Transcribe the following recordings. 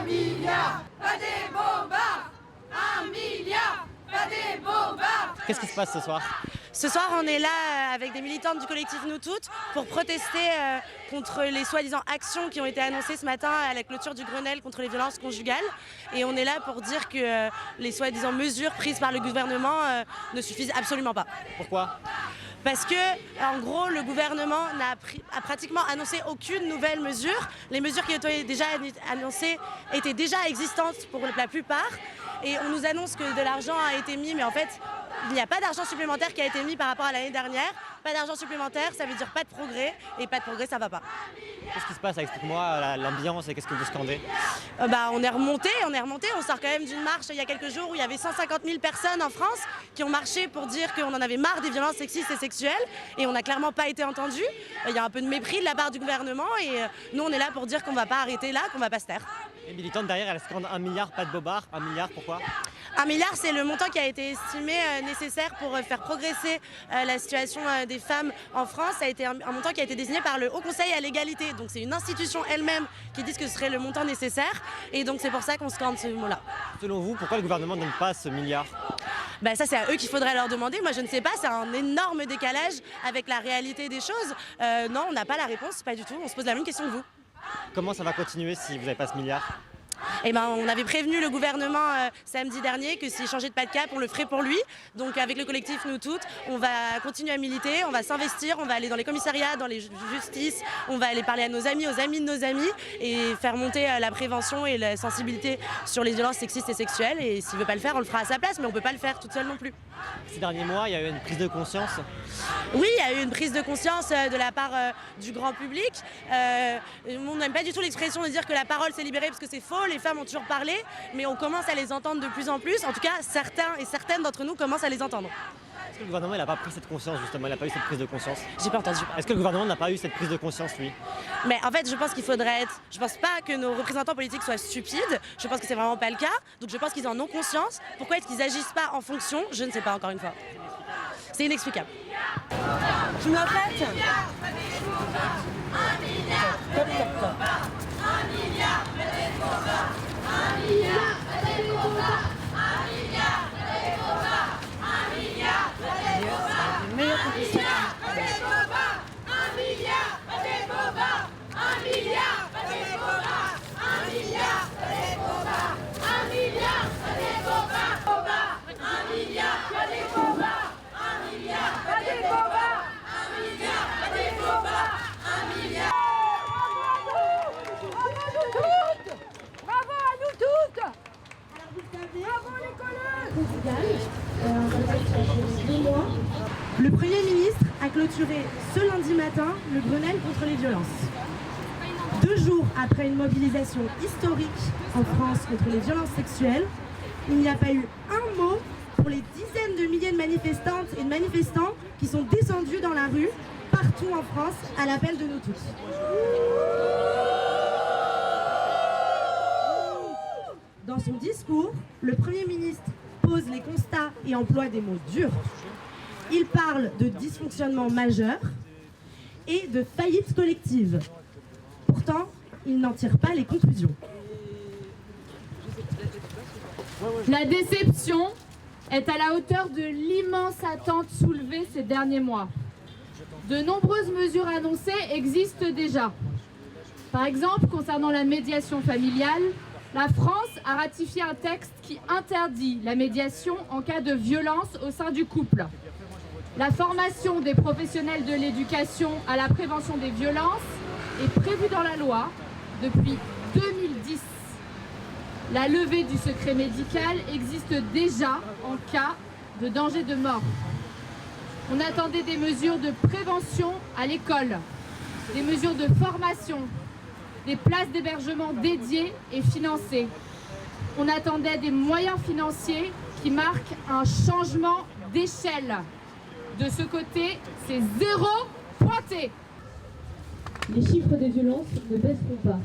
1 milliard, pas des bobards. 1 milliard, pas des bobards. Qu'est-ce qui se passe ce soir ? Ce soir, on est là avec des militantes du collectif Nous Toutes pour protester contre les soi-disant actions qui ont été annoncées ce matin à la clôture du Grenelle contre les violences conjugales. Et on est là pour dire que les soi-disant mesures prises par le gouvernement ne suffisent absolument pas. Pourquoi ? Parce que, en gros, le gouvernement a pratiquement annoncé aucune nouvelle mesure. Les mesures qui étaient déjà annoncées étaient déjà existantes pour la plupart. Et on nous annonce que de l'argent a été mis, mais en fait, il n'y a pas d'argent supplémentaire qui a été mis par rapport à l'année dernière. Pas d'argent supplémentaire, ça veut dire pas de progrès. Et pas de progrès, ça va pas. Qu'est-ce qui se passe ? Explique-moi l'ambiance et qu'est-ce que vous scandez ? On est remonté. On sort quand même d'une marche il y a quelques jours où il y avait 150 000 personnes en France qui ont marché pour dire qu'on en avait marre des violences sexistes et sexuelles. Et on n'a clairement pas été entendus. Il y a un peu de mépris de la part du gouvernement. Et nous, on est là pour dire qu'on va pas arrêter là, qu'on va pas se taire. Les militantes derrière, elles scandent 1 milliard, pas de bobards. 1 milliard, pourquoi ? 1 milliard, c'est le montant qui a été estimé nécessaire pour faire progresser la situation des femmes en France. Ça a été un montant qui a été désigné par le Haut Conseil à l'égalité. Donc c'est une institution elle-même qui dit que ce serait le montant nécessaire. Et donc c'est pour ça qu'on scande ce mot-là. Selon vous, pourquoi le gouvernement ne donne pas ce milliard ? Ça, c'est à eux qu'il faudrait leur demander. Moi, je ne sais pas. C'est un énorme décalage avec la réalité des choses. Non, on n'a pas la réponse, pas du tout. On se pose la même question que vous. Comment ça va continuer si vous n'avez pas ce milliard ? On avait prévenu le gouvernement samedi dernier que s'il changeait de pas de cap, on le ferait pour lui. Donc avec le collectif Nous Toutes, on va continuer à militer, on va s'investir, on va aller dans les commissariats, dans les justices, on va aller parler à nos amis de nos amis et faire monter la prévention et la sensibilité sur les violences sexistes et sexuelles. Et s'il ne veut pas le faire, on le fera à sa place, mais on ne peut pas le faire toute seule non plus. Ces derniers mois, il y a eu une prise de conscience. Oui, il y a eu une prise de conscience de la part du grand public. On n'aime pas du tout l'expression de dire que la parole s'est libérée parce que c'est faux. Les femmes ont toujours parlé, mais on commence à les entendre de plus en plus. En tout cas, certains et certaines d'entre nous commencent à les entendre. Est-ce que le gouvernement n'a pas pris cette conscience justement ? Il n'a pas eu cette prise de conscience ? J'ai pas entendu. Est-ce que le gouvernement n'a pas eu cette prise de conscience, lui ? Mais en fait, je pense qu'il faudrait être... Je pense pas que nos représentants politiques soient stupides. Je pense que c'est vraiment pas le cas. Donc je pense qu'ils en ont conscience. Pourquoi est-ce qu'ils agissent pas en fonction ? Je ne sais pas, encore une fois. C'est inexplicable. Je me répète. 1 milliard, Top, top, top. 1 milliard, 1 milliard, 1 milliard, 1 milliard, 1 milliard, 1 milliard, 1 milliard, 1 milliard, 1 milliard, 1 milliard, 1 milliard, 1 milliard, 1 milliard. Bravo à nous toutes. Bravo les collègues. Le Premier ministre a clôturé ce lundi matin le Grenelle contre les violences. 2 jours après une mobilisation historique en France contre les violences sexuelles, il n'y a pas eu un mot pour les dizaines de milliers de manifestantes et de manifestants qui sont descendus dans la rue partout en France à l'appel de nous tous. Dans son discours, le Premier ministre pose les constats et emploie des mots durs. Il parle de dysfonctionnement majeur et de faillite collective. Pourtant, il n'en tire pas les conclusions. La déception est à la hauteur de l'immense attente soulevée ces derniers mois. De nombreuses mesures annoncées existent déjà. Par exemple, concernant la médiation familiale, la France a ratifié un texte qui interdit la médiation en cas de violence au sein du couple. La formation des professionnels de l'éducation à la prévention des violences est prévue dans la loi depuis 2010. La levée du secret médical existe déjà en cas de danger de mort. On attendait des mesures de prévention à l'école, des mesures de formation, des places d'hébergement dédiées et financées. On attendait des moyens financiers qui marquent un changement d'échelle. De ce côté, c'est 0 pointé. Les chiffres des violences ne baisseront pas.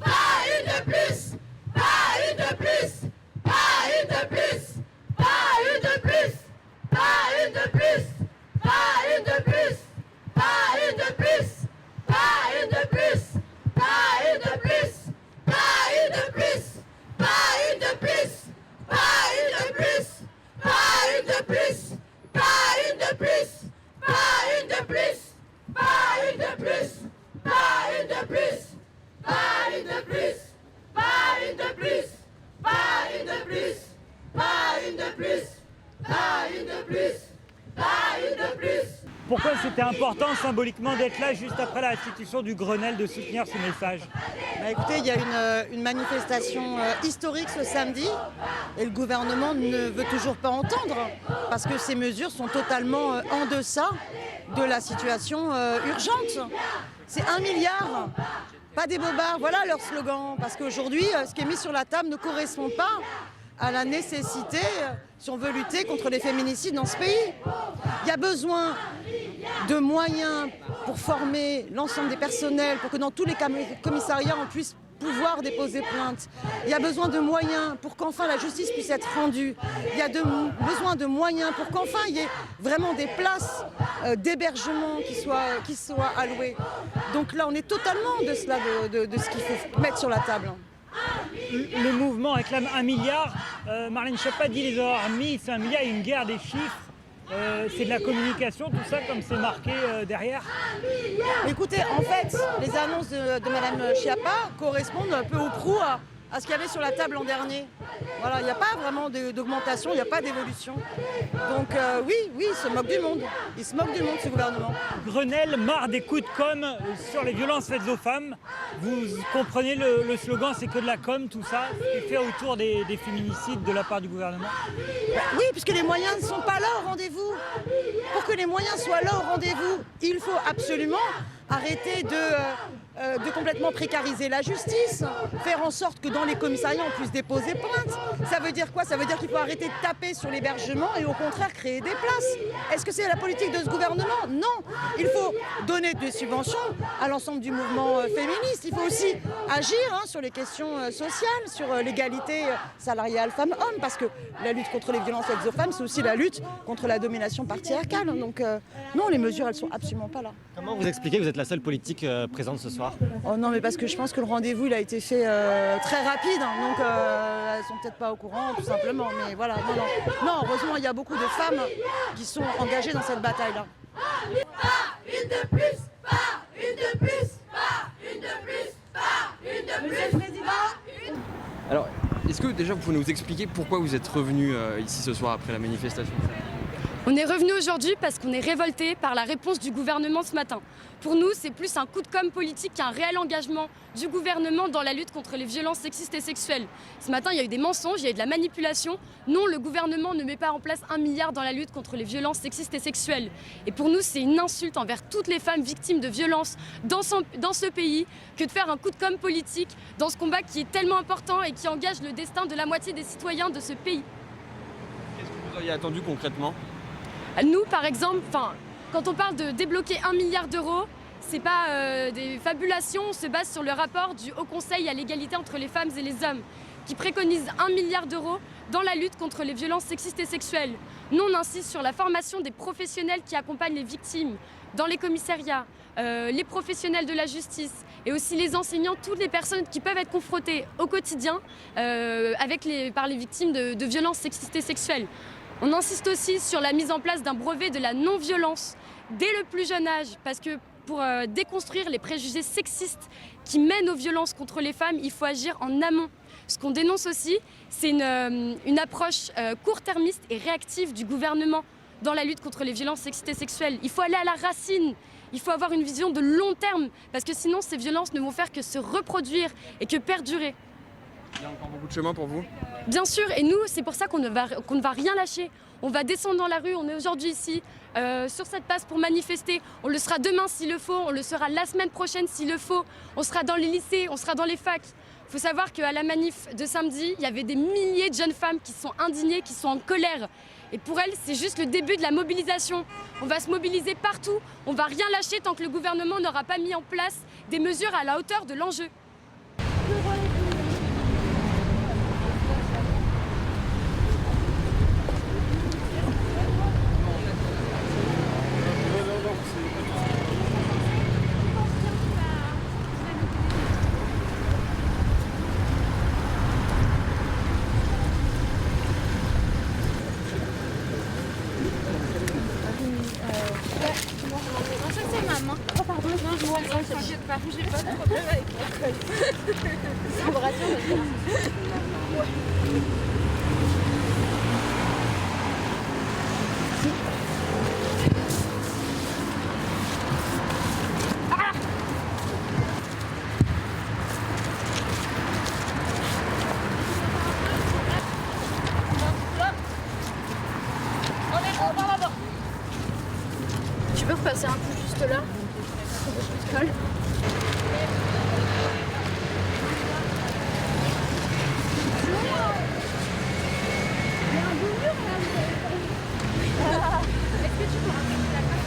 Pas une de plus, pas une de plus, pas une de plus, pas une de plus, pas une de plus, pas une de plus, pas une de plus, pas une de plus, pas une de plus. de plus, pas une de plus, pas une de plus, pas une de plus, pas une de plus, pas une de plus, pas une de plus, pas une de plus, pas une de plus, pas une de plus. Pourquoi c'était important symboliquement d'être là juste après la restitution du Grenelle, de soutenir ce message? Écoutez, il y a une manifestation historique ce samedi et le gouvernement ne veut toujours pas entendre parce que ces mesures sont totalement en deçà de la situation urgente. C'est 1 milliard, pas des bobards, voilà leur slogan. Parce qu'aujourd'hui, ce qui est mis sur la table ne correspond pas à la nécessité, si on veut lutter contre les féminicides dans ce pays. Il y a besoin de moyens pour former l'ensemble des personnels, pour que dans tous les commissariats, on puisse pouvoir déposer plainte. Il y a besoin de moyens pour qu'enfin la justice puisse être rendue. Il y a besoin de moyens pour qu'enfin il y ait vraiment des places d'hébergement qui soient allouées. Donc là, on est totalement de cela, de ce qu'il faut mettre sur la table. Le mouvement réclame 1 milliard. Marlène Schiappa dit les avoir mis, c'est 1 milliard, il y a une guerre des chiffres. C'est de la communication, tout ça, comme c'est marqué derrière. Écoutez, en fait, les annonces de Madame Schiappa correspondent un peu au prou à ce qu'il y avait sur la table l'an dernier. Voilà, il n'y a pas vraiment d'augmentation, il n'y a pas d'évolution. Donc oui, il se moque du monde. Il se moque du monde, ce gouvernement. Grenelle, marre des coups de com sur les violences faites aux femmes. Vous comprenez le slogan, c'est que de la com, tout ça, ce qui est fait autour des féminicides de la part du gouvernement? Oui, puisque les moyens ne sont pas là au rendez-vous. Pour que les moyens soient là au rendez-vous, il faut absolument arrêter de complètement précariser la justice, faire en sorte que dans les commissariats on puisse déposer plainte. Ça veut dire quoi? Ça veut dire qu'il faut arrêter de taper sur l'hébergement et au contraire créer des places. Est-ce que c'est la politique de ce gouvernement? Non. Il faut donner des subventions à l'ensemble du mouvement féministe. Il faut aussi agir sur les questions sociales, sur l'égalité salariale femmes-hommes, parce que la lutte contre les violences faites aux femmes, c'est aussi la lutte contre la domination patriarcale. Donc non, les mesures, elles sont absolument pas là. Comment vous expliquez que vous êtes la seule politique présente ce soir? Oh non, mais parce que je pense que le rendez-vous il a été fait très rapide, donc elles sont peut-être pas au courant tout simplement. Mais voilà, non, heureusement il y a beaucoup de femmes qui sont engagées dans cette bataille-là. Pas une de plus, pas une de plus, pas une de plus, pas une de plus. Monsieur le Président. Alors, est-ce que déjà vous pouvez nous expliquer pourquoi vous êtes revenu ici ce soir après la manifestation? On est revenu aujourd'hui parce qu'on est révolté par la réponse du gouvernement ce matin. Pour nous, c'est plus un coup de com' politique qu'un réel engagement du gouvernement dans la lutte contre les violences sexistes et sexuelles. Ce matin, il y a eu des mensonges, il y a eu de la manipulation. Non, le gouvernement ne met pas en place 1 milliard dans la lutte contre les violences sexistes et sexuelles. Et pour nous, c'est une insulte envers toutes les femmes victimes de violences dans ce pays que de faire un coup de com' politique dans ce combat qui est tellement important et qui engage le destin de la moitié des citoyens de ce pays. Qu'est-ce que vous auriez attendu concrètement? Nous, par exemple, quand on parle de débloquer 1 milliard d'euros, c'est pas des fabulations, on se base sur le rapport du Haut Conseil à l'égalité entre les femmes et les hommes, qui préconise 1 milliard d'euros dans la lutte contre les violences sexistes et sexuelles. Nous, on insiste sur la formation des professionnels qui accompagnent les victimes dans les commissariats, les professionnels de la justice et aussi les enseignants, toutes les personnes qui peuvent être confrontées au quotidien par les victimes de violences sexistes et sexuelles. On insiste aussi sur la mise en place d'un brevet de la non-violence dès le plus jeune âge, parce que pour déconstruire les préjugés sexistes qui mènent aux violences contre les femmes, il faut agir en amont. Ce qu'on dénonce aussi, c'est une approche court-termiste et réactive du gouvernement dans la lutte contre les violences sexistes et sexuelles. Il faut aller à la racine, il faut avoir une vision de long terme, parce que sinon ces violences ne vont faire que se reproduire et que perdurer. Il y a encore beaucoup de chemin pour vous? Bien sûr, et nous, c'est pour ça qu'on ne va rien lâcher. On va descendre dans la rue, on est aujourd'hui ici, sur cette place pour manifester. On le sera demain s'il le faut, on le sera la semaine prochaine s'il le faut. On sera dans les lycées, on sera dans les facs. Il faut savoir qu'à la manif de samedi, il y avait des milliers de jeunes femmes qui sont indignées, qui sont en colère. Et pour elles, c'est juste le début de la mobilisation. On va se mobiliser partout, on ne va rien lâcher tant que le gouvernement n'aura pas mis en place des mesures à la hauteur de l'enjeu. t'inquiète pas, j'ai pas de problème avec mon col. Ça me rassure. Tu peux repasser un peu juste là? Je colle. Est-ce que tu peux raconter la carte?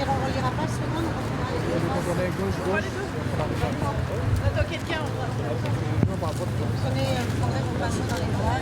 On ira pas se rendre quand on arrive. On va les deux. Attends, quelqu'un. Prenez, vous passer dans les bras.